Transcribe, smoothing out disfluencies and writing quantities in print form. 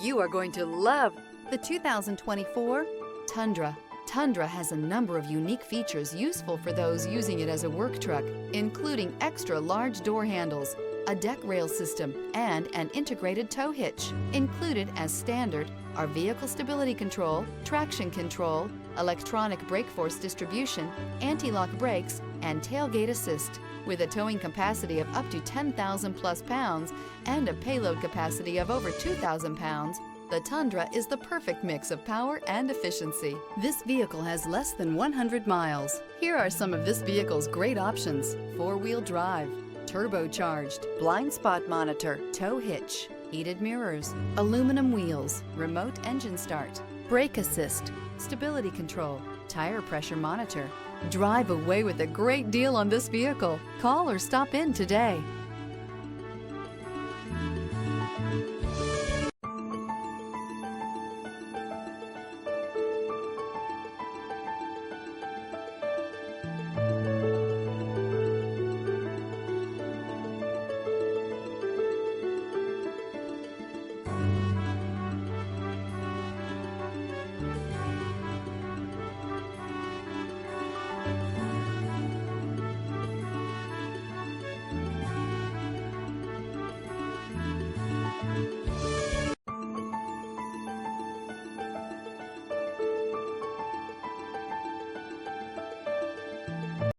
You are going to love the 2024 Tundra. Tundra has a number of unique features useful for those using it as a work truck, including extra large door handles, a deck rail system, and an integrated tow hitch. Included as standard are vehicle stability control, traction control, electronic brake force distribution, anti-lock brakes, and tailgate assist. With a towing capacity of up to 10,000 plus pounds and a payload capacity of over 2,000 pounds, the Tundra is the perfect mix of power and efficiency. This vehicle has less than 100 miles. Here are some of this vehicle's great options: four-wheel drive, turbocharged, blind spot monitor, tow hitch, heated mirrors, aluminum wheels, remote engine start, brake assist, stability control, tire pressure monitor. Drive away with a great deal on this vehicle. Call or stop in today.